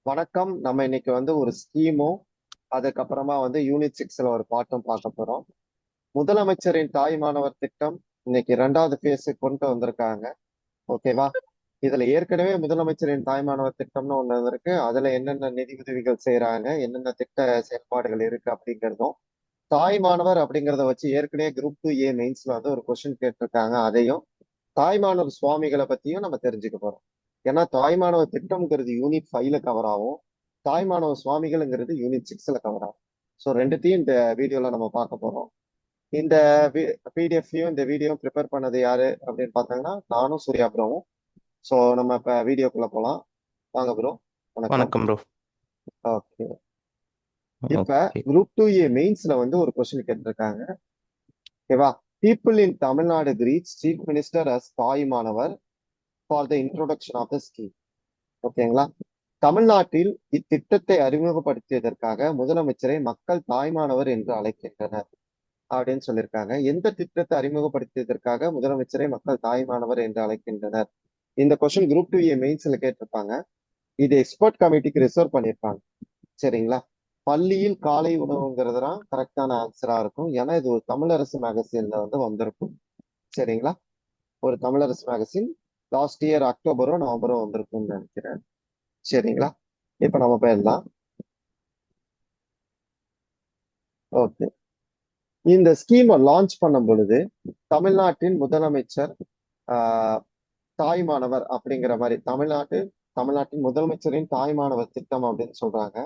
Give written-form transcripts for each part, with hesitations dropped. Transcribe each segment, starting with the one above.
வணக்கம். நம்ம இன்னைக்கு ஒரு ஸ்கீமும், அதுக்கப்புறமா யூனிட் 6ல ஒரு பாட்டும் பார்க்க போறோம். முதலமைச்சரின் தாய் மாணவர் திட்டம் இன்னைக்கு 2வது பேஸுக்கு கொண்டு வந்திருக்காங்க. ஓகேவா? இதுல ஏற்கனவே முதலமைச்சரின் தாய் மாணவர் திட்டம்னு ஒண்ணு இருக்கு. அதுல என்னென்ன நிதி உதவிகள் செய்யறாங்க, என்னென்ன திட்ட செயல்பாடுகள் இருக்கு அப்படிங்கிறதும், தாய் மாணவர் அப்படிங்கிறத வச்சு ஏற்கனவே குரூப் 2A மெயின்ஸ்ல ஒரு கொஸ்டின் கேட்டிருக்காங்க. அதையும் தாய்மானவர் சுவாமிகளை பத்தியும் நம்ம தெரிஞ்சுக்க போறோம். ஏன்னா தாய்மானவர் திட்டம்ங்கிறது யூனிட் 5ல கவர் ஆகும். தாய்மானவர் சுவாமிகள்ங்கிறது யூனிட் 6ல கவர் ஆகும். ஸோ ரெண்டுத்தையும் இந்த வீடியோல நம்ம பார்க்க போறோம். இந்த பிடிஎஃப்ையும் இந்த வீடியோ ப்ரிப்பேர் பண்ணது யாரு அப்படின்னு பார்த்தாங்கன்னா நானும் சூர்யா ப்ரோவும். ஸோ நம்ம இப்ப வீடியோக்குள்ள போலாம். வாங்க ப்ரோ. வணக்கம். வணக்கம் ப்ரோ. ஓகே. இப்ப ஓகே. குரூப் 2A மெயின்ஸ்ல ஒரு கொஸ்டின் கேட்டிருக்காங்க. ஓகேவா? People in Tamil Nadu greets chief minister as Thayumanavar for the introduction of the scheme. ஓகேங்களா? தமிழ்நாட்டில் இத்திட்டத்தை அறிமுகப்படுத்தியதற்காக முதலமைச்சரை மக்கள் தாய்மானவர் என்று அழைக்கின்றனர் அப்படின்னு சொல்லியிருக்காங்க. எந்த திட்டத்தை அறிமுகப்படுத்தியதற்காக முதலமைச்சரை மக்கள் தாய்மானவர் என்று அழைக்கின்றனர்? இந்த கொஸ்டின் குரூப் 2A மெயின்ஸ்ல கேட்டிருப்பாங்க. இது எக்ஸ்பர்ட் கமிட்டிக்கு ரிசர்வ் பண்ணியிருப்பாங்க. சரிங்களா? பள்ளியில் காலை உணவுங்கிறது தான் கரெக்டான ஆன்சரா இருக்கும். ஏன்னா இது ஒரு தமிழரசு மேகசின்ல வந்திருக்கும். சரிங்களா? ஒரு தமிழரசு மேகசின் லாஸ்ட் இயர் அக்டோபரோ நவம்பரோ வந்திருக்கும்னு நினைக்கிறேன். சரிங்களா? இப்ப நம்ம போயிடலாம். ஓகே. இந்த ஸ்கீமை லான்ச் பண்ணும் பொழுது தமிழ்நாட்டின் முதலமைச்சர் தாய்மானவர் அப்படிங்கிற மாதிரி தமிழ்நாட்டின் முதலமைச்சரின் தாய்மானவர் திட்டம் அப்படின்னு சொல்றாங்க.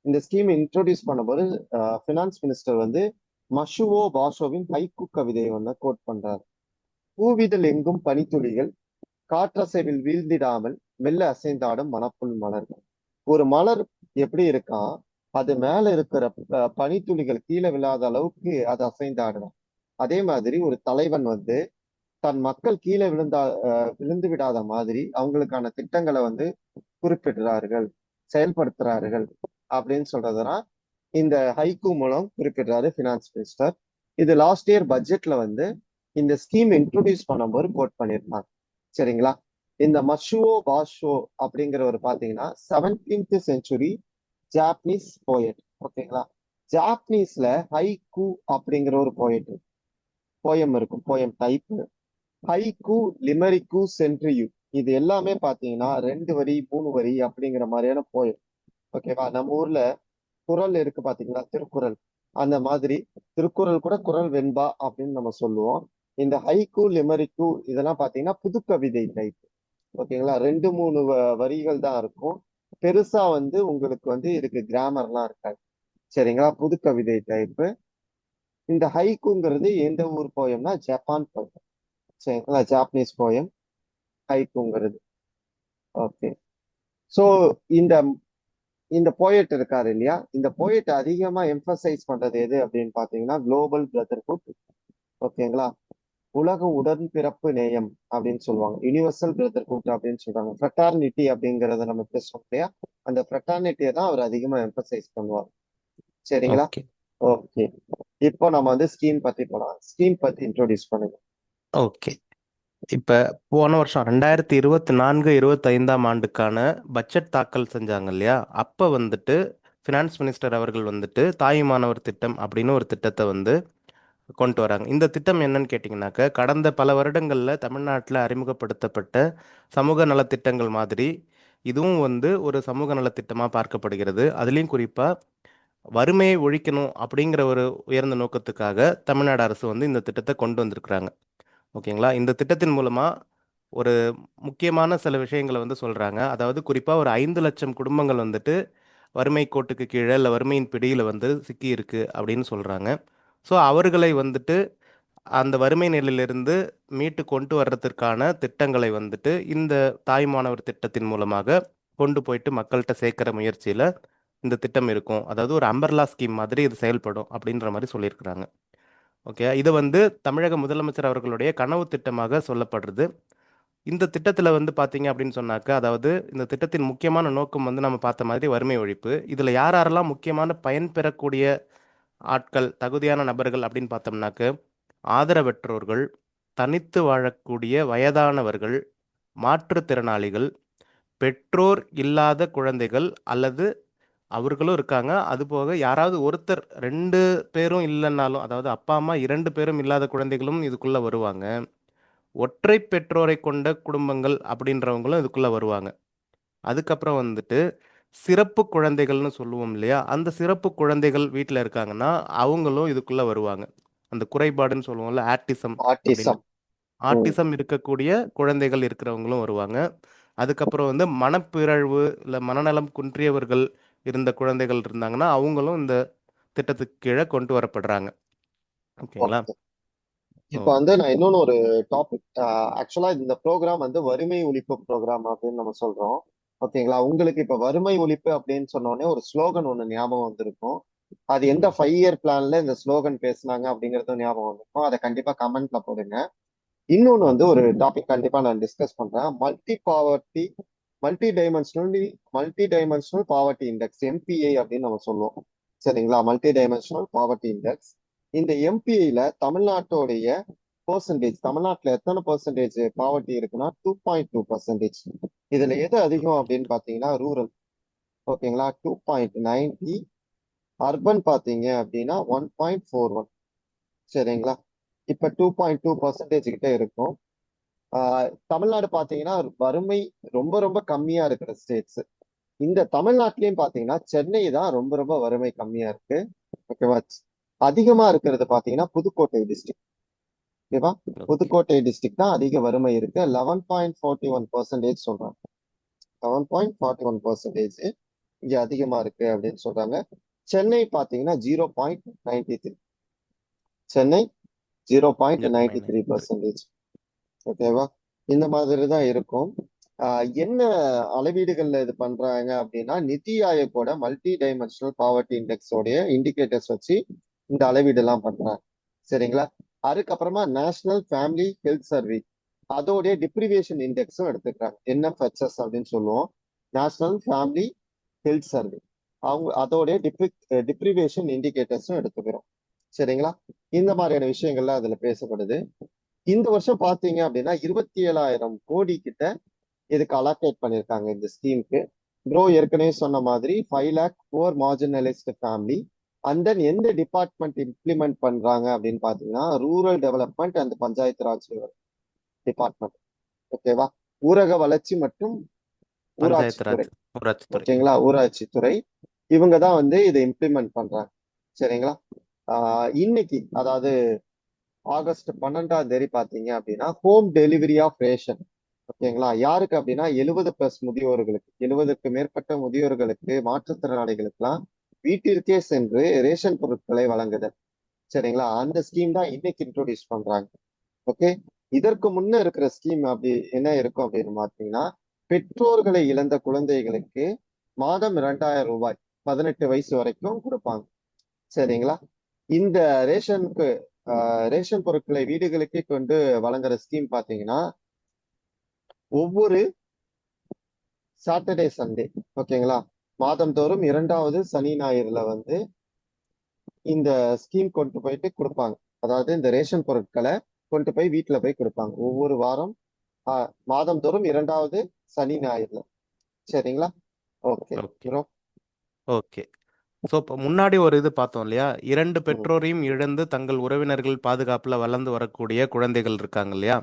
இந்த ஸ்கீம் இன்ட்ரோடியூஸ் பண்ணும்போது பினான்ஸ் மினிஸ்டர் மஷுவோ பாஷோவின் ஹைக்கூ கவிதையை கோட் பண்றாரு. பூவிதழ் எங்கும் பனித்துளிகள் காற்றசைவில் வீழ்ந்திடாமல் மெல்ல அசைந்தாடும் மணப்புல் மலர்கள். ஒரு மலர் எப்படி இருக்கா, அது மேல இருக்கிற பனித்துளிகள் கீழே விழாத அளவுக்கு அது அசைந்தாடணும். அதே மாதிரி ஒரு தலைவன் தன் மக்கள் கீழே விழுந்து விடாத மாதிரி அவங்களுக்கான திட்டங்களை குறிப்பிடுறார்கள், செயல்படுத்துறார்கள் அப்படின்னு சொல்றதுதான் இந்த ஹைக்கூ மூலம் குறிப்பிடுறாரு பினான்ஸ் மினிஸ்டர். இது லாஸ்ட் இயர் பட்ஜெட்ல இந்த ஸ்கீம் இன்ட்ரோடியூஸ் பண்ணும்போது கோட் பண்ணியிருப்பாங்க. சரிங்களா? இந்த மஷுவோ பாஷோ அப்படிங்கிறவர் பாத்தீங்கன்னா 17th செஞ்சுரி ஜாப்பனீஸ் போயட். ஓகேங்களா? ஜாப்பனீஸ்ல ஹைக்கூ அப்படிங்கிற ஒரு போயம் இருக்கும். Poem type haiku, limerick, senryu. இது எல்லாமே பாத்தீங்கன்னா 2 வரி 3 வரி அப்படிங்கிற மாதிரியான போயம். ஓகேவா? நம்ம ஊர்ல குறள் இருக்கு பாத்தீங்களா, திருக்குறள். அந்த மாதிரி திருக்குறள் கூட குறள் வெண்பா அப்படின்னு நம்ம சொல்லுவோம். இந்த ஹைக்கூ, லிமரிக்கு இதெல்லாம் பாத்தீங்கன்னா புது கவிதை டைப். ஓகேங்களா? 2 3 வரிகள் தான் இருக்கும். பெருசா உங்களுக்கு இதுக்கு கிராமர்லாம் இருக்காது. சரிங்களா? புது கவிதை டைப். இந்த ஹைக்கூங்கிறது எந்த ஊர் போயம்னா ஜப்பான் போயம். சரிங்களா? ஜாப்பனீஸ் போயம் ஹைக்கூங்கிறது. ஓகே. சோ இந்த இந்த போயட் இருக்காரு இல்லையா, இந்த போயட் அதிகமா எம்பசைஸ் பண்றது எது அப்படின்னு பாத்தீங்கன்னா குளோபல் பிரதர்ஹுட். ஓகேங்களா? உலக உடன்பிறப்பு நேயம் அப்படின்னு சொல்லுவாங்க. யுனிவர்சல் பிரதர்ஹுட் அப்படின்னு சொல்றாங்க. ஃப்ரெட்டர்னிட்டி அப்படிங்கறத நம்ம பேசுவோம் இல்லையா, அந்த ஃப்ரெட்டர்னிட்டியை தான் அவர் அதிகமா எம்பசைஸ் பண்ணுவார். சரிங்களா? ஓகே. ஓகே. இப்போ நம்ம ஸ்கீம் பத்தி போலாம். ஸ்கீம் பத்தி இன்ட்ரோடியூஸ் பண்ணுங்க. ஓகே. இப்போ போன வருஷம் 2024-25 ஆண்டுக்கான பட்ஜெட் தாக்கல் செஞ்சாங்க இல்லையா, அப்போ ஃபினான்ஸ் மினிஸ்டர் அவர்கள் தாய் மாணவர் திட்டம் அப்படின்னு ஒரு திட்டத்தை கொண்டு வராங்க. இந்த திட்டம் என்னன்னு கேட்டிங்கனாக்க, கடந்த பல வருடங்களில் தமிழ்நாட்டில் அறிமுகப்படுத்தப்பட்ட சமூக நலத்திட்டங்கள் மாதிரி இதுவும் ஒரு சமூக நலத்திட்டமாக பார்க்கப்படுகிறது. அதுலேயும் குறிப்பாக வறுமையை ஒழிக்கணும் அப்படிங்கிற ஒரு உயர்ந்த நோக்கத்துக்காக தமிழ்நாடு அரசு இந்த திட்டத்தை கொண்டு வந்திருக்கிறாங்க. ஓகேங்களா? இந்த திட்டத்தின் மூலமாக ஒரு முக்கியமான சில விஷயங்களை சொல்கிறாங்க. அதாவது குறிப்பாக ஒரு 5 லட்சம் குடும்பங்கள் வறுமை கோட்டுக்கு கீழே இல்லை வறுமையின் பிடியில் சிக்கி இருக்கு அப்படின்னு சொல்கிறாங்க. ஸோ அவர்களை அந்த வறுமை நிலையிலிருந்து மீட்டு கொண்டு வர்றதுக்கான திட்டங்களை இந்த தாய்மானவர் திட்டத்தின் மூலமாக கொண்டு போயிட்டு மக்கள்கிட்ட சேர்க்கிற முயற்சியில் இந்த திட்டம் இருக்கும். அதாவது ஒரு அம்பர்லா ஸ்கீம் மாதிரி இது செயல்படும் அப்படின்ற மாதிரி சொல்லியிருக்கிறாங்க. ஓகே. இது தமிழக முதலமைச்சர் அவர்களுடைய கனவு திட்டமாக சொல்லப்படுறது. இந்த திட்டத்தில் பார்த்தீங்க அப்படின்னு சொன்னாக்க, அதாவது இந்த திட்டத்தின் முக்கியமான நோக்கம் நம்ம பார்த்த மாதிரி வறுமை ஒழிப்பு. இதில் யார் யாரெல்லாம் முக்கியமான பயன்பெறக்கூடிய ஆட்கள், தகுதியான நபர்கள் அப்படின்னு பார்த்தோம்னாக்க, ஆதரவற்றோர்கள், தனித்து வாழக்கூடிய வயதானவர்கள், மாற்றுத்திறனாளிகள், பெற்றோர் இல்லாத குழந்தைகள் அல்லது அவர்களும் இருக்காங்க, அதுபோக யாராவது ஒருத்தர் 2 பேரும் இல்லைன்னாலும், அதாவது அப்பா அம்மா 2 பேரும் இல்லாத குழந்தைகளும் இதுக்குள்ள வருவாங்க. ஒற்றை பெற்றோரை கொண்ட குடும்பங்கள் அப்படின்றவங்களும் இதுக்குள்ள வருவாங்க. அதுக்கப்புறம் வந்துட்டு சிறப்பு குழந்தைகள்னு சொல்லுவோம் இல்லையா, அந்த சிறப்பு குழந்தைகள் வீட்டில் இருக்காங்கன்னா அவங்களும் இதுக்குள்ள வருவாங்க. அந்த குறைபாடுன்னு சொல்லுவோம்ல, ஆட்டிசம் அப்படின்னு. ஆட்டிசம். ம். ஆட்டிசம் இருக்கக்கூடிய குழந்தைகள் இருக்கிறவங்களும் வருவாங்க. அதுக்கப்புறம் வந்து மனப்பிறழ்வு இல்லை மனநலம் குன்றியவர்கள் இருந்த குழந்தைகள் இருந்தாங்கன்னா அவங்களும் இந்த திட்டத்துக்கு கீழே கொண்டு வரப்படுறாங்க. ஓகேங்களா? ஓகே. இப்ப ஓ. வந்து நான் இன்னொன்னு ஒரு டாபிக், ஆக்சுவலா இந்த ப்ரோக்ராம் வந்து வறுமை ஒழிப்பு ப்ரோக்ராம் அப்படின்னு நம்ம சொல்றோம். ஓகேங்களா? உங்களுக்கு இப்ப வறுமை ஒழிப்பு அப்படின்னு சொன்ன உடனே ஒரு ஸ்லோகன் ஒண்ணு ஞாபகம் வந்திருக்கும். அது எந்த ம். 5 இயர் பிளான்ல இந்த ஸ்லோகன் பேசுனாங்க அப்படிங்கறதும் ஞாபகம் வந்திருக்கும். அதை கண்டிப்பா கமெண்ட்ல போடுங்க. இன்னொன்னு வந்து ஓகே. ஒரு டாபிக் கண்டிப்பா நான் டிஸ்கஸ் பண்றேன். Multi dimensional poverty index, MPI அப்படின்னு நம்ம சொல்லுவோம். சரிங்களா? Multi dimensional poverty index. இந்த எம்பிஐல தமிழ்நாட்டோடைய பெர்சன்டேஜ், தமிழ்நாட்டுல எத்தனை பெர்சன்டேஜ் பாவர்ட்டி இருக்குன்னா 2.2%. இதுல எது அதிகம் ஓகே. அப்படின்னு பாத்தீங்கன்னா ரூரல். ஓகேங்களா? 2.90. அர்பன் பாத்தீங்க அப்படின்னா 1.41. சரிங்களா? இப்ப 2.2% கிட்ட இருக்கும். தமிழ்நாடு பாத்தீங்கன்னா வறுமை ரொம்ப ரொம்ப கம்மியா இருக்கிற ஸ்டேட்ஸ். இந்த தமிழ்நாட்டிலயும் பாத்தீங்கன்னா சென்னை தான் ரொம்ப ரொம்ப வறுமை கம்மியா இருக்கு. ஓகேவா? அதிகமா இருக்கிறது பாத்தீங்கன்னா புதுக்கோட்டை டிஸ்ட்ரிக்ட். ஓகேவா? ஓகே. புதுக்கோட்டை டிஸ்ட்ரிக்ட் தான் அதிக வறுமை இருக்கு. 11.41% சொல்றாங்க. 11.41% இங்க அதிகமா இருக்கு அப்படின்னு சொல்றாங்க. சென்னை பாத்தீங்கன்னா 0.93. சென்னை 0.93%. ஓகேவா? இந்த மாதிரி தான் இருக்கும். என்ன அளவீடுகள்ல இது பண்றாங்க அப்படின்னா, நிதி ஆயோக்கோட மல்டி டைமென்ஷனல் பாவர்ட்டி இண்டெக்ஸோடைய இண்டிகேட்டர்ஸ் வச்சு இந்த அளவீடு எல்லாம் பண்றாங்க. சரிங்களா? அதுக்கப்புறமா நேஷனல் ஃபேமிலி ஹெல்த் சர்வே அதோடைய டிப்ரிவேஷன் இண்டெக்ஸும் எடுத்துக்கிறாங்க. என்எஃப்ஹெச்எஸ் அப்படின்னு சொல்லுவோம். National family health survey. அவங்க அதோடைய டிப்ரிவேஷன் இண்டிகேட்டர்ஸும் எடுத்துக்கிறோம். சரிங்களா? இந்த மாதிரியான விஷயங்கள்லாம் அதுல பேசப்படுது. இந்த வருஷம் பாத்தீங்க அப்படின்னா 27,000 கோடி கிட்ட இதுக்கு அலோகேட் பண்ணியிருக்காங்க இந்த ஸ்கீமுக்கு. ப்ரோ ஏற்கனவே சொன்ன மாதிரி 5 lakh poor marginalised family. And then எந்த டிபார்ட்மெண்ட் இம்ப்ளிமெண்ட் பண்றாங்க அப்படின்னு பாத்தீங்கன்னா rural development and Panchayat Raj department. ஓகேவா? ஊரக வளர்ச்சி மற்றும் பஞ்சாயத்து ஊராட்சித்துறை. ராஜ், ஊராட்சித்துறை. ஓகேங்களா? ஊராட்சித்துறை இவங்க தான் வந்து இதை இம்ப்ளிமெண்ட் பண்றாங்க. சரிங்களா? இன்னைக்கு அதாவது ஆகஸ்ட் 12ஆம் தேதி பாத்தீங்க அப்படின்னா ஹோம் டெலிவரி ஆஃப் ரேஷன். ஓகேங்களா? யாருக்கு அப்படின்னா 70+ முதியோர்களுக்கு, 70க்கு மேற்பட்ட முதியோர்களுக்கு, மாற்றுத்திறனாளிகளுக்கெல்லாம் வீட்டிற்கே சென்று ரேஷன் பொருட்களை வழங்குதல். சரிங்களா? அந்த ஸ்கீம் தான் இன்னைக்கு இன்ட்ரோடியூஸ் பண்றாங்க. ஓகே. இதற்கு முன்ன இருக்கிற ஸ்கீம் அப்படி என்ன இருக்கும் அப்படின்னு பாத்தீங்கன்னா, பெற்றோர்களை இழந்த குழந்தைகளுக்கு மாதம் 2,000 ரூபாய் 18 வயசு வரைக்கும் கொடுப்பாங்க. சரிங்களா? இந்த ரேஷனுக்கு ரேஷன் பொருட்களை வீடுகளுக்கே கொண்டு வழங்குற ஸ்கீம் பாத்தீங்கன்னா ஒவ்வொரு சாட்டர்டே சண்டே, ஓகேங்களா, மாதந்தோறும் 2வது சனி ஞாயிறுல வந்து இந்த ஸ்கீம் கொண்டு போயிட்டு கொடுப்பாங்க. அதாவது இந்த ரேஷன் பொருட்களை கொண்டு போய் வீட்டுல போய் கொடுப்பாங்க ஒவ்வொரு வாரம். மாதந்தோறும் 2வது சனி ஞாயிறுல. சரிங்களா? Okay okay. Bro. Okay. So இப்போ முன்னாடி ஒரு இது பார்த்தோம் இல்லையா, 2 ம். பெற்றோரையும் இழந்து தங்கள் உறவினர்கள் பாதுகாப்பில் வளர்ந்து வரக்கூடிய குழந்தைகள் இருக்காங்க இல்லையா.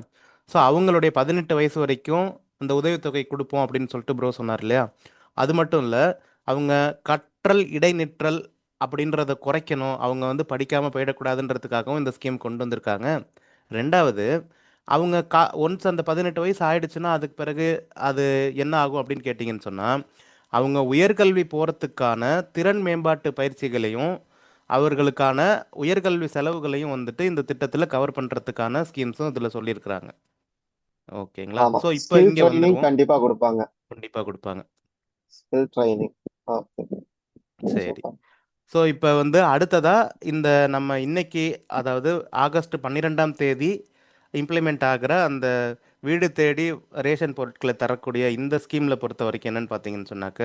ஸோ அவங்களுடைய 18 வயசு வரைக்கும் அந்த உதவித்தொகை கொடுப்போம் அப்படின்னு சொல்லிட்டு ப்ரோ சொன்னார் இல்லையா. அது மட்டும் இல்லை, அவங்க கற்றல் இடைநிற்றல் அப்படின்றத குறைக்கணும், அவங்க வந்து படிக்காமல் போயிடக்கூடாதுன்றதுக்காகவும் இந்த ஸ்கீம் கொண்டு வந்திருக்காங்க. ரெண்டாவது, அவங்க ஒன்ஸ் அந்த 18 வயசு ஆயிடுச்சுன்னா அதுக்கு பிறகு அது என்ன ஆகும் அப்படின்னு கேட்டிங்கன்னு சொன்னால், அவங்க உயர்கல்வி போகிறதுக்கான திறன் மேம்பாட்டு பயிற்சிகளையும் அவர்களுக்கான உயர்கல்வி செலவுகளையும் வந்துட்டு இந்த திட்டத்தில் கவர் பண்ணுறதுக்கான ஸ்கீம்ஸும் இதில் சொல்லியிருக்கிறாங்க. ஓகேங்களா? ஆமா, ஸோ இப்போ ஸ்கில் இங்கே ட்ரைனிங் வந்துடுவோம். கண்டிப்பா கொடுப்பாங்க. கண்டிப்பாக கொடுப்பாங்க. Skill training. ஓகே. சரி. சூப்பர். ஸோ இப்போ வந்து அடுத்ததா இந்த நம்ம இன்னைக்கு, அதாவது ஆகஸ்ட் 12ஆம் தேதி இம்ப்ளிமெண்ட் ஆகிற அந்த வீடு தேடி ரேஷன் பொருட்களை தரக்கூடிய இந்த ஸ்கீமில் பொறுத்த வரைக்கும் என்னன்னு பார்த்தீங்கன்னு சொன்னாக்க,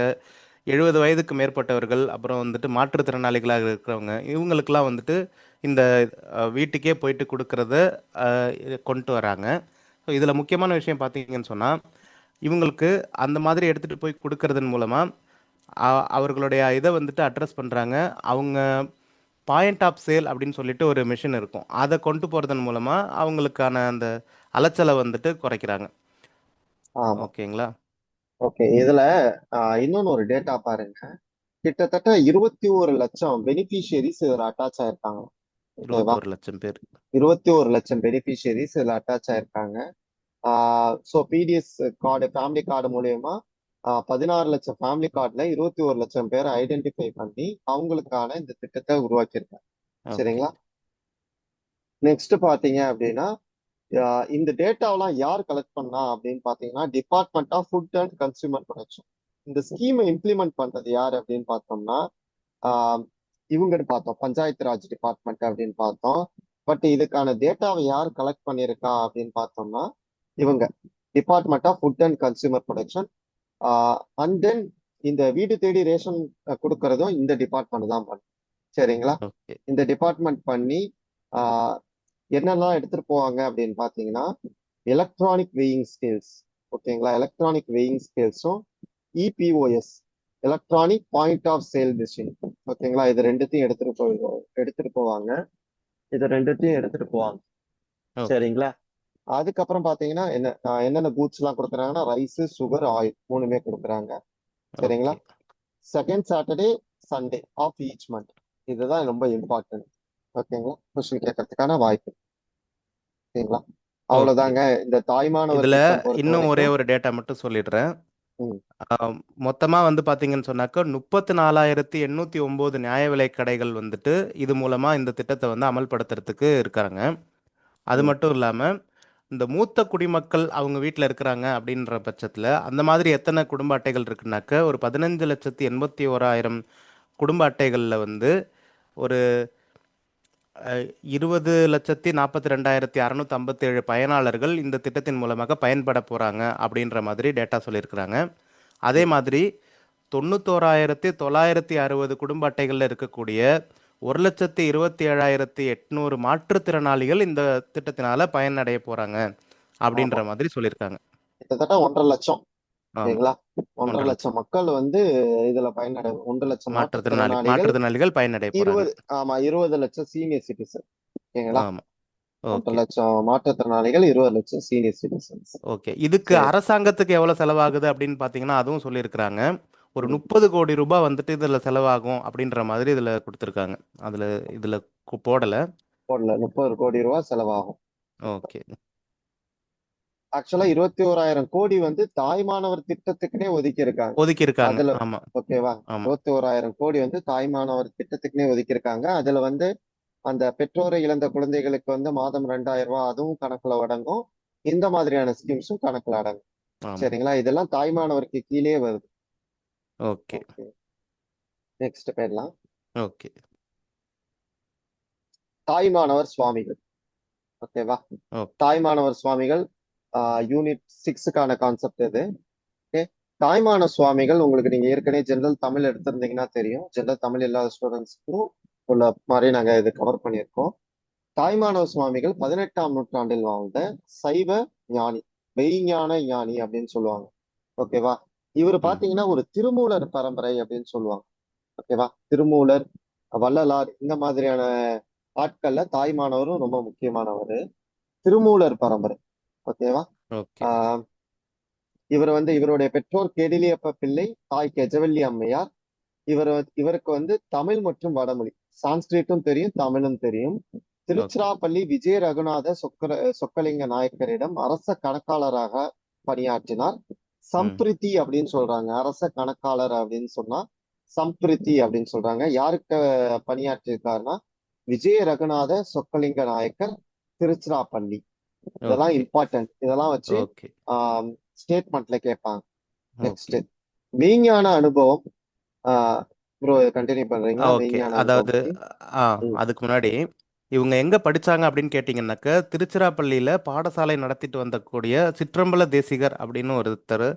70 வயதுக்கு மேற்பட்டவர்கள், அப்புறம் வந்துட்டு மாற்றுத்திறனாளிகளாக இருக்கிறவங்க, இவங்களுக்கெல்லாம் வந்துட்டு இந்த வீட்டுக்கே போயிட்டு கொடுக்கறத கொண்டு வராங்க. ஸோ இதில் முக்கியமான விஷயம் பார்த்தீங்கன்னு சொன்னால், இவங்களுக்கு அந்த மாதிரி எடுத்துட்டு போய் கொடுக்கறதன் மூலமா அவர்களுடைய இதை வந்துட்டு அட்ரஸ் பண்றாங்க. அவங்க பாயிண்ட் ஆஃப் சேல் அப்படின்னு சொல்லிட்டு ஒரு மிஷின் இருக்கும். அதை கொண்டு போறதன் மூலமா அவங்களுக்கான அந்த அலைச்சலை வந்துட்டு குறைக்கிறாங்க. ஆமா. ஓகேங்களா? ஓகே. இதுல இன்னொன்னு ஒரு டேட்டா பாருங்க. கிட்டத்தட்ட 21 லட்சம் பெனிஃபிஷியரிஸ் இதுல அட்டாச் ஆயிருக்காங்க. ஓகேவா? 21 லட்சம் பேர். 21 லட்சம் பெனிஃபிஷியரிஸ் இதுல அட்டாச் ஆயிருக்காங்க. So PDS card, family card மூலியமா 16 லட்சம் ஃபேமிலி கார்டுல 21 லட்சம் பேரை ஐடென்டிஃபை பண்ணி அவங்களுக்கான இந்த திட்டத்தை உருவாக்கியிருக்காங்க. ஓகே. சரிங்களா? நெக்ஸ்ட் பாத்தீங்க அப்படின்னா இந்த டேட்டாவெல்லாம் யார் கலெக்ட் பண்ணா அப்படின்னு பாத்தீங்கன்னா department of food and consumer production. இந்த ஸ்கீமை இம்ப்ளிமெண்ட் பண்றது யார் அப்படின்னு பார்த்தோம்னா ஆஹ் இவங்கன்னு பார்த்தோம், பஞ்சாயத்து ராஜ் டிபார்ட்மெண்ட் அப்படின்னு பார்த்தோம். பட் இதுக்கான டேட்டாவை யார் கலெக்ட் பண்ணியிருக்கா அப்படின்னு பார்த்தோம்னா இவங்க department of food and consumer production. And then இந்த வீடு தேடி ரேஷன் கொடுக்கறதும் இந்த டிபார்ட்மெண்ட் தான் பண்ணும். சரிங்களா? ஓகே. இந்த டிபார்ட்மெண்ட் பண்ணி ஆஹ் என்னெல்லாம் எடுத்துட்டு போவாங்க அப்படின்னு பாத்தீங்கன்னா எலக்ட்ரானிக் வெயிங் ஸ்கேல்ஸ். ஓகேங்களா? எலக்ட்ரானிக் வெயிங் ஸ்கேல்ஸும் EPOS, electronic point of sale machine. ஓகேங்களா? இது ரெண்டுத்தையும் எடுத்துட்டு போவாங்க. இது ரெண்டுத்தையும் எடுத்துட்டு போவாங்க. ஓகே. சரிங்களா? அதுக்கப்புறம் பாத்தீங்கன்னா என்னென்ன கூட்ஸ் எல்லாம் கொடுக்குறாங்கன்னா ரைஸ், சுகர், ஆயில் மூணுமே கொடுக்குறாங்க. சரிங்களா? Okay. Second Saturday, Sunday off each month. இதுதான் ரொம்ப இம்பார்ட்டன்ட். ஓகேங்களா? கொஸ்டின் கேட்கறதுக்கான வாய்ப்பு. ஓகேங்களா? ஓகே. அவ்வளவுதாங்க இந்த தாய்மானவர் இதுல திட்டம் பொறுத்த இன்னும் ஒரே வரைக்கும். ஒரு டேட்டா மட்டும் சொல்லிடுறேன். ம், மொத்தமா வந்து பாத்தீங்கன்னு சொன்னாக்க 34,809 நியாய விலைக் கடைகள் வந்துட்டு இது மூலமா இந்த திட்டத்தை வந்து அமல்படுத்துறதுக்கு இருக்காங்க. அது ம். மட்டும் இல்லாம இந்த மூத்த குடிமக்கள் அவங்க வீட்டில் இருக்கிறாங்க அப்படின்ற பட்சத்தில் அந்த மாதிரி எத்தனை குடும்ப அட்டைகள் இருக்குனாக்க ஒரு 15,81,000 குடும்ப அட்டைகளில் வந்து ஒரு 20,42,657 பயனாளர்கள் இந்த திட்டத்தின் மூலமாக பயன்பட போகிறாங்க அப்படின்ற மாதிரி டேட்டா சொல்லியிருக்கிறாங்க. அதே ம். மாதிரி 91,960 குடும்ப அட்டைகளில் இருக்கக்கூடிய 1,27,800 மாற்றுத்திறனாளிகள் இந்த திட்டத்தினால பயனடைய போகிறாங்க ஆமா. அப்படின்ற மாதிரி சொல்லியிருக்காங்க. கிட்டத்தட்ட 1.5 லட்சம். ஆமாம். ஓகேங்களா? 1.5 1,50,000 லட்சம் மக்கள் வந்து இதுல பயனடை, 1 லட்சம் மாற்றுத்திறனாளிகள், மாற்றுத்திறனாளிகள் பயனடைய போகிறாங்க. 20 ஆமா 20 லட்சம் சீனியர் சிட்டிசன். ஓகேங்களா? ஆமாம். 1.5 ஓகே. லட்சம் மாற்றுத்திறனாளிகள், 20 லட்சம் சீனியர் சிட்டிசன்ஸ். ஓகே. இதுக்கு சரி. அரசாங்கத்துக்கு எவ்வளோ செலவாகுது அப்படின்னு பார்த்தீங்கன்னா அதுவும் சொல்லியிருக்கிறாங்க. ஒரு ம். 30 கோடி ரூபாய் வந்துட்டு இதில் செலவாகும் அப்படின்ற மாதிரி இதில் கொடுத்துருக்காங்க. அதில் இதில் போடலை. போடல. 30 கோடி ரூபாய் செலவாகும். ஓகே. ஆக்சுவலா 21,000 கோடி வந்து தாய்மானவர் திட்டத்துக்குனே ஒதுக்கி இருக்காங்க. ஒதுக்கியிருக்காங்க. அதுல ஆமாம். ஓகேவா? ஆமாம். 21,000 கோடி வந்து தாய்மானவர் திட்டத்துக்குனே ஒதுக்கி இருக்காங்க. அதுல வந்து அந்த பெற்றோரை இழந்த குழந்தைகளுக்கு வந்து மாதம் 2,000 ரூபாய் அதுவும் கணக்குல அடங்கும். இந்த மாதிரியான ஸ்கீம்ஸும் கணக்குல அடங்கும். ஆமாம். சரிங்களா? இதெல்லாம் தாய்மானவருக்கு கீழே வருது. ஓகே. ஓகே. நெக்ஸ்ட் போயிடலாம். ஓகே. தாய்மானவர் சுவாமிகள். ஓகேவா? ஓகே. தாய்மானவர் சுவாமிகள் யூனிட் 6க்கான கான்செப்ட் இது. ஓகே. தாய்மான சுவாமிகள் உங்களுக்கு நீங்க ஏற்கனவே ஜெனரல் தமிழ் எடுத்திருந்தீங்கன்னா தெரியும். ஜெனரல் தமிழ் இல்லாத ஸ்டூடெண்ட்ஸ்க்கும் உள்ள மாதிரி நாங்க இது கவர் பண்ணியிருக்கோம். தாய்மானவ சுவாமிகள் 18ஆம் நூற்றாண்டில் வாழ்ந்த சைவ ஞானி, மெய்ஞான ஞானி அப்படின்னு சொல்லுவாங்க. ஓகேவா? இவர் ம். பாத்தீங்கன்னா ஒரு திருமூலர் பரம்பரை அப்படின்னு சொல்லுவாங்க. ஓகேவா? திருமூலர், வள்ளலார் இந்த மாதிரியான ஆட்கள்ல தாய்மானவரும் ரொம்ப முக்கியமானவர். திருமூலர் பரம்பரை. ஓகேவா? ஓகே. ஆஹ் இவர் வந்து இவருடைய பெற்றோர் கெடிலியப்ப பிள்ளை, தாய் கெஜவல்லி அம்மையார். இவருக்கு வந்து தமிழ் மற்றும் வடமொழி, சான்ஸ்கிரிட்டும் தெரியும், தமிழும் தெரியும். ஓகே. திருச்சிராப்பள்ளி விஜய ரகுநாத சொக்கலிங்க நாயக்கரிடம் அரச கணக்காளராக பணியாற்றினார். ம். சம்பிரித்தி அப்படின்னு சொல்றாங்க. அரச கணக்காளர் அப்படின்னு சொன்னா சம்பிரித்தி அப்படின்னு சொல்றாங்க. யாருக்கு பணியாற்றிருக்காருன்னா விஜய ரகுநாத சொக்கலிங்க நாயக்கர், திருச்சிராப்பள்ளி. இதெல்லாம் ஓகே. இம்பார்ட்டன்ட். இதெல்லாம் வச்சு ஓகே. ஸ்டேட்மெண்ட்ல கேட்பாங்க. Next okay. மெய்ஞான அனுபவம். ப்ரோ கண்டினியூ பண்றீங்களா? ஓகே. மெய்ஞான அனுபவம் அதாவது பத்தி. ஆ ம், அதுக்கு முன்னாடி இவங்க எங்க படிச்சாங்க அப்படின்னு கேட்டிங்கன்னாக்க திருச்சிராப்பள்ளியில பாடசாலை நடத்திட்டு வந்தக்கூடிய சிற்றம்பல தேசிகர் அப்படின்னு ஒருத்தர்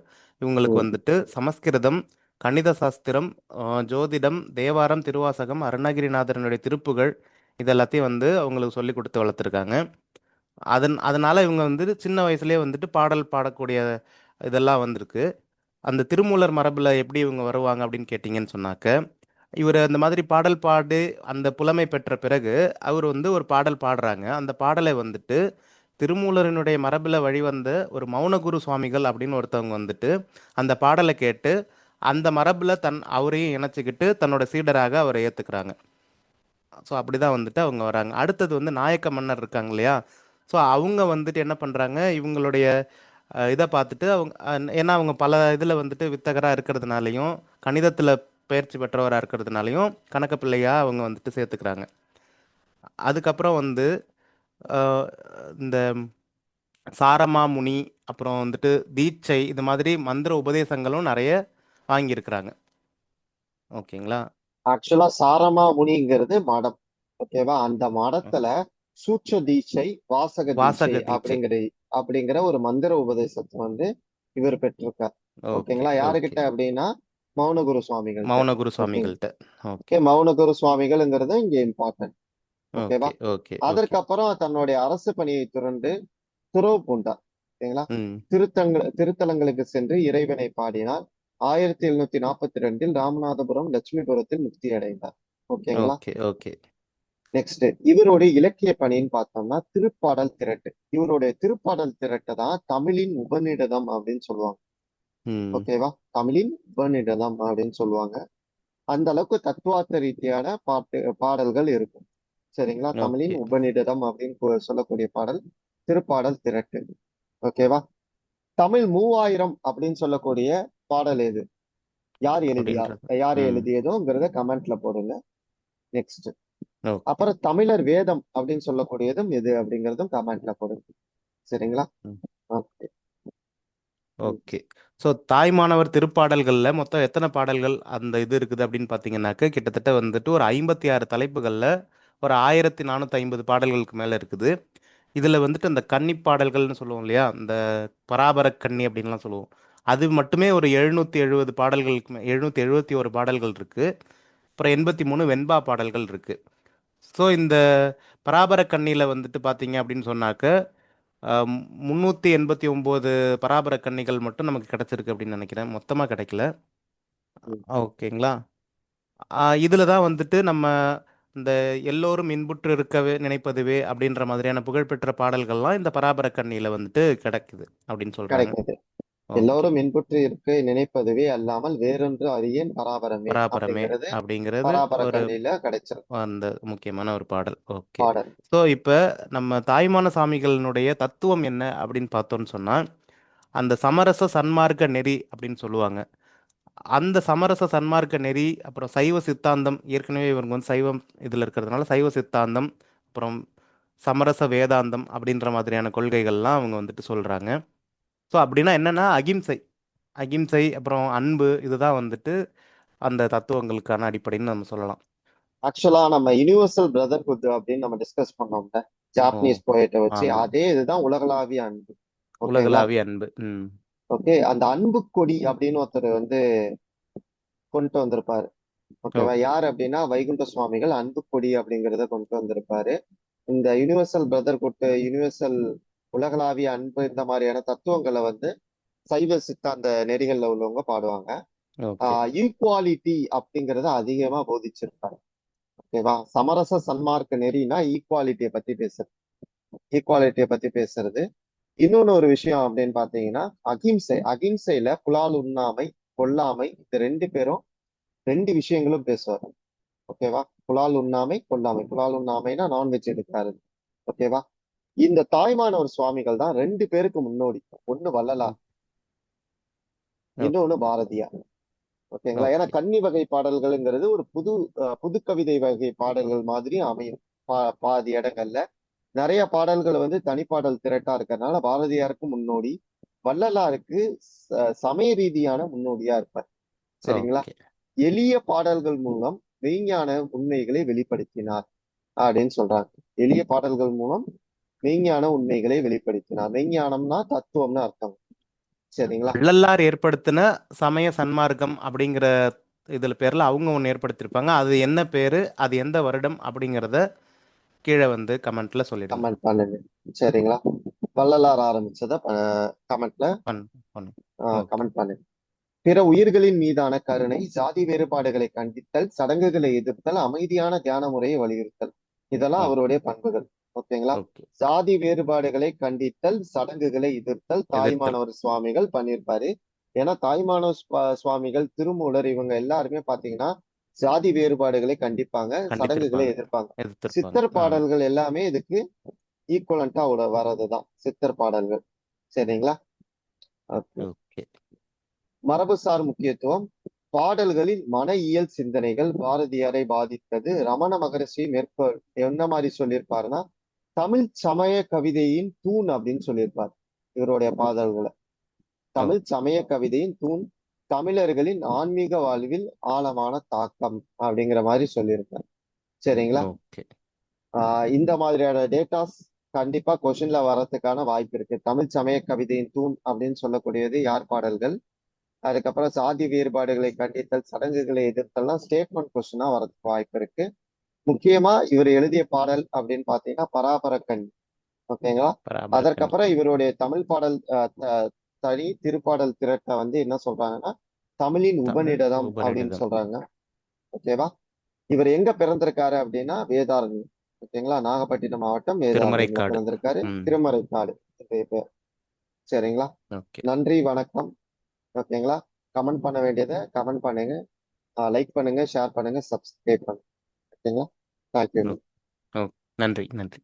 இவங்களுக்கு ம், வந்துட்டு சமஸ்கிருதம், கணித சாஸ்திரம், ஜோதிடம், தேவாரம், திருவாசகம், அருணகிரிநாதரனுடைய திருப்புகழ் இது எல்லாத்தையும் வந்து அவங்களுக்கு சொல்லி கொடுத்து வளர்த்துருக்காங்க. அதனால இவங்க வந்து சின்ன வயசுலயே வந்துட்டு பாடல் பாடக்கூடிய இதெல்லாம் வந்திருக்கு. அந்த திருமூலர் மரபில் எப்படி இவங்க வருவாங்க அப்படின்னு கேட்டிங்கன்னு சொன்னாக்க, இவர் அந்த மாதிரி பாடல் பாடி அந்த புலமை பெற்ற பிறகு அவர் வந்து ஒரு பாடல் பாடுறாங்க. அந்த பாடலை வந்துட்டு திருமூலரினுடைய மரபில் வழிவந்த ஒரு மௌனகுரு சுவாமிகள் அப்படின்னு ஒருத்தவங்க வந்துட்டு அந்த பாடலை கேட்டு அந்த மரபில் அவரையும் இணைச்சிக்கிட்டு தன்னோட சீடராக அவரை ஏற்றுக்கிறாங்க. ஸோ அப்படி தான் வந்துட்டு அவங்க வராங்க. அடுத்தது வந்து நாயக்க மன்னர் இருக்காங்க இல்லையா? ஸோ அவங்க வந்துட்டு என்ன பண்ணுறாங்க, இவங்களுடைய இதை பார்த்துட்டு அவங்க ஏன்னா அவங்க பல இதில் வந்துட்டு வித்தகராக இருக்கிறதுனாலையும் கணிதத்தில் பயிற்சி பெற்றவராக இருக்கிறதுனாலையும் கணக்க பிள்ளையாக அவங்க வந்துட்டு சேர்த்துக்கிறாங்க. அதுக்கப்புறம் வந்து அஹ், இந்த சாரமா முனி, அப்புறம் வந்துட்டு தீட்சை, இது மாதிரி மந்திர உபதேசங்களும் நிறைய வாங்கியிருக்கிறாங்க. ஓகேங்களா? ஆக்சுவலா சாரமா முனிங்கிறது மடம். ஓகேவா? அந்த ம். மடத்துல சூட்ச தீட்சை, வாசக தீட்சை வாசக தீட்சை. அப்படிங்கிற ஒரு மந்திர உபதேசத்தை வந்து இவர் பெற்றிருக்கார். ஓகே, ஓகேங்களா? ஓகே. யாருகிட்ட அப்படின்னா மௌனகுரு சுவாமிகள்கிட்ட. மௌனகுரு ஓகேங்க. சுவாமிகள்கிட்ட. ஓகே, ஓகே, மௌனகுரு சுவாமிகள்ங்கிறது இங்க இம்பார்ட்டன்ட். ஓகேவா? Okay, okay, okay. அதற்கப்புறம் தன்னுடைய அரசு பணியை துறந்து துறவு பூண்டார். ஓகேங்களா? ம். திருத்தலங்களுக்கு சென்று இறைவனை பாடினார். 1742 ராமநாதபுரம் லட்சுமிபுரத்தில் முக்தி அடைந்தார். ஓகேங்களா? Okay, okay. நெக்ஸ்ட் இவருடைய இலக்கிய பணின்னு பார்த்தோம்னா திருப்பாடல் திரட்டு. இவருடைய திருப்பாடல் திரட்டை தான் தமிழின் உபநிடதம் அப்படின்னு சொல்லுவாங்க. ம். ஓகேவா? தமிழின் உபநிடதம் அப்படின்னு சொல்லுவாங்க. அந்த அளவுக்கு தத்துவார்த்த ரீதியான பாடல்கள் இருக்கும். சரிங்களா? தமிழின் ஓகே. உபநிடதம் அப்படின்னு சொல்லக்கூடிய பாடல் திருப்பாடல் திரட்டு. ஓகேவா? தமிழ் 3000 அப்படின்னு சொல்லக்கூடிய பாடல் எது? யார் எழுதியார்? அப்படின்றது. யார் ம். எழுதியதோங்கிறத கமெண்ட்ல போடுங்க. Next okay. அப்புறம் தமிழர் வேதம் அப்படின்னு சொல்லக்கூடியதும் எது அப்படிங்கிறதும் கமெண்ட்ல போடுங்க. சரிங்களா? ம். ஓகே. ஓகே. ஸோ தாய்மானவர் திருப்பாடல்களில் மொத்தம் எத்தனை பாடல்கள் அந்த இது இருக்குது அப்படின்னு பார்த்தீங்கன்னாக்க, கிட்டத்தட்ட வந்துட்டு ஒரு 56 தலைப்புகளில் ஒரு 1450 பாடல்களுக்கு மேலே இருக்குது. இதில் வந்துட்டு அந்த கன்னி பாடல்கள்னு சொல்லுவோம் இல்லையா, இந்த பராபர கன்னி அப்படின்லாம் சொல்லுவோம். அது மட்டுமே ஒரு 770 பாடல்களுக்கு 771 பாடல்கள் இருக்குது. அப்புறம் 83 வெண்பா பாடல்கள் இருக்குது. ஸோ இந்த பராபர கன்னியில் வந்துட்டு பார்த்தீங்க அப்படின்னு சொன்னாக்க, 389 பராபர கன்னிகள் மட்டும் நமக்கு கிடைச்சிருக்கு அப்படின்னு நினைக்கிறேன். மொத்தமாக கிடைக்கல. ம். ஓகேங்களா? இதில் தான் வந்துட்டு நம்ம இந்த எல்லோரும் இன்புற்று இருக்கவே நினைப்பதுவே அப்படின்ற மாதிரியான புகழ்பெற்ற பாடல்கள்லாம் இந்த பராபர கன்னியில் வந்துட்டு கிடைக்குது அப்படின்னு சொல்கிறாங்க. கிடைக்குது. ஓகே. எல்லோரும் இன்புற்று இருக்க நினைப்பதுவே அல்லாமல் வேறொன்று அறியேன் பராபரமே பராபரமே அப்படிங்கிறது அப்படிங்கிறது பராபர ஒரு கண்ணில கிடைச்சிருக்கு அந்த முக்கியமான ஒரு பாடல். ஓகே. பாடல். ஸோ இப்போ நம்ம தாய்மான சாமிகளினுடைய தத்துவம் என்ன அப்படின்னு பார்த்தோம்னு சொன்னால், அந்த சமரச சன்மார்க்க நெறி அப்படின்னு சொல்லுவாங்க. அந்த சமரச சன்மார்க்க நெறி, அப்புறம் சைவ சித்தாந்தம், ஏற்கனவே இவங்க வந்து சைவம் இதில் இருக்கிறதுனால சைவ சித்தாந்தம், அப்புறம் சமரச வேதாந்தம் அப்படின்ற மாதிரியான கொள்கைகள்லாம் அவங்க வந்துட்டு சொல்கிறாங்க. ஸோ அப்படின்னா என்னென்னா அகிம்சை, அகிம்சை அப்புறம் அன்பு, இதுதான் வந்துட்டு அந்த தத்துவங்களுக்கான அடிப்படைன்னு நம்ம சொல்லலாம். ஆக்சுவலா நம்ம யுனிவர்சல் பிரதர்ஹுட் அப்படின்னு நம்ம டிஸ்கஸ் பண்ணோம்ல, ஓ, ஜாப்பனீஸ் போயிட்ட வச்சு, ஆமாம். அதே இதுதான் உலகளாவிய அன்பு. ஓகேங்களா? உலகளாவிய அன்பு. ம். ஓகே, அந்த அன்பு கொடி அப்படின்னு ஒருத்தர் வந்து கொண்டு வந்திருப்பாரு. ஓகேவா? ஓகே, யார் அப்படின்னா வைகுண்ட சுவாமிகள் அன்பு கொடி அப்படிங்கிறத கொண்டு வந்திருப்பாரு. இந்த யுனிவர்சல் பிரதர்ஹுட், யுனிவர்சல் உலகளாவிய அன்பு, இந்த மாதிரியான தத்துவங்களை வந்து சைவ சித்தாந்த நெறிகள்ல உள்ளவங்க பாடுவாங்க. ஓகே, ஈக்குவாலிட்டி அப்படிங்கறத அதிகமா போதிச்சிருப்பாங்க. ஓகேவா? சமரச சன்மார்க்க நெறினா ஈக்குவாலிட்டியை பத்தி பேசுறது. ஈக்குவாலிட்டியை பத்தி பேசுறது. இன்னொன்னு ஒரு விஷயம் அப்படின்னு பாத்தீங்கன்னா அகிம்சை. அகிம்சையில புலால் உண்ணாமை, கொல்லாமை, இது ரெண்டு பேரும் ரெண்டு விஷயங்களும் பேசுவாங்க. ஓகேவா? புலால் உண்ணாமை, கொல்லாமை. புலால் உண்ணாமைனா நான்வெஜ் எடுக்காது. ஓகேவா? இந்த தாய்மானவர் சுவாமிகள் தான் ரெண்டு பேருக்கு முன்னோடி. ஒண்ணு வள்ளலார், இன்னொன்னு பாரதியார். ஓகேங்களா? ஏன்னா ஓகே, கன்னி வகை பாடல்கள்ங்கிறது ஒரு புது கவிதை வகை பாடல்கள் மாதிரி அமையும். பாதி இடங்கள்ல நிறைய பாடல்கள் வந்து தனிப்பாடல் திரட்டா இருக்கிறதுனால பாரதியாருக்கு முன்னோடி, வள்ளலாருக்கு சமய ரீதியான முன்னோடியா இருப்பார். சரிங்களா? ஓகே, எளிய பாடல்கள் மூலம் மெய்ஞான உண்மைகளை வெளிப்படுத்தினார் அப்படின்னு சொல்றாங்க. எளிய பாடல்கள் மூலம் மெய்ஞான உண்மைகளை வெளிப்படுத்தினார். மெய்ஞானம்னா தத்துவம்னு அர்த்தம். சரிங்களா? வள்ளலார் ஏற்படுத்தின சமய சன்மார்க்கம் அப்படிங்கிற இதில் பேரில் அவங்க ஒன்று ஏற்படுத்தியிருப்பாங்க. அது என்ன பேர், அது எந்த வருடம் அப்படிங்கிறத கீழே வந்து கமெண்ட்டில் சொல்லிடுங்க. கமெண்ட் பண்ணுங்க. சரிங்களா? வள்ளலார் ஆரம்பிச்சத கமெண்ட்ல பண்ணு ஓகே கமெண்ட் பண்ணுங்க. பிற உயிர்களின் மீதான கருணை, சாதி வேறுபாடுகளை கண்டித்தல், சடங்குகளை எதிர்த்தல், அமைதியான தியான முறையை வலியுறுத்தல், இதெல்லாம் ஓகே அவருடைய பண்புகள். ஓகேங்களா? ஓகே சாதி வேறுபாடுகளை கண்டித்தல், சடங்குகளை எதிர்த்தல் எதிர்த்தல் தாய்மானவர் சுவாமிகள் பண்ணியிருப்பாரு. ஏன்னா தாய்மானவர் சுவாமிகள், திருமூலர் இவங்க எல்லாருமே பாத்தீங்கன்னா சாதி வேறுபாடுகளை கண்டிப்பாங்க, சடங்குகளை கண்டித்திருப்பாங்க எதிர்ப்பாங்க. எதிர்த்திருப்பாங்க சித்தர் ஆமா பாடல்கள் எல்லாமே இதுக்கு ஈக்குவலண்டா வர்றதுதான் சித்தர் பாடல்கள். சரிங்களா? ஓகே. ஓகே மரபுசார் முக்கியத்துவம். பாடல்களின் மன இயல் சிந்தனைகள் பாரதியாரை பாதித்தது. ரமண மகரிஷி மேற்கோள் என்ன மாதிரி சொல்லியிருப்பாருன்னா, தமிழ் சமய கவிதையின் தூண் அப்படின்னு சொல்லியிருப்பார் இவருடைய பாடல்களை. தமிழ் ஓகே சமய கவிதையின் தூண், தமிழர்களின் ஆன்மீக வாழ்வில் ஆழமான தாக்கம் அப்படிங்கிற மாதிரி சொல்லியிருப்பார். சரிங்களா? ஓகே இந்த மாதிரியான டேட்டாஸ் கண்டிப்பா கொஸ்டின்ல வர்றதுக்கான வாய்ப்பு இருக்கு. தமிழ் சமய கவிதையின் தூண் அப்படின்னு சொல்லக்கூடியது யார் பாடல்கள், அதுக்கப்புறம் சாதி வேறுபாடுகளை கண்டித்தல், சடங்குகளை எதிர்த்தல்லாம் ஸ்டேட்மெண்ட் கொஸ்டினா வரதுக்கு வாய்ப்பு இருக்கு. முக்கியமா இவர் எழுதிய பாடல் அப்படின்னு பாத்தீங்கன்னா பராபரக்கண். ஓகேங்களா? பராபரக்கணி அதற்கப்புறம் இவருடைய தமிழ் பாடல் தனி திருப்பாடல் திரட்டை வந்து என்ன சொல்றாங்கன்னா தமிழின் தமிழ் உபநிடதம் அப்படின்னு உபநிடதம் சொல்றாங்க. ஓகேவா? இவர் எங்க பிறந்திருக்காரு அப்படின்னா வேதாரண்யம். ஓகேங்களா? நாகப்பட்டினம் மாவட்டம் வேதாரண்யம்ல திருமறைக்காடு பிறந்திருக்காரு. ம் திருமறைக்காடு இன்றைய பேர். சரிங்களா? ஓகே நன்றி, வணக்கம். ஓகேங்களா? கமெண்ட் பண்ண வேண்டியதை கமெண்ட் பண்ணுங்க, லைக் பண்ணுங்க, ஷேர் பண்ணுங்க, சப்ஸ்கிரைப் பண்ணுங்க. ஓகேங்களா? தேங்க்யூ. ஓ ஓ நன்றி நன்றி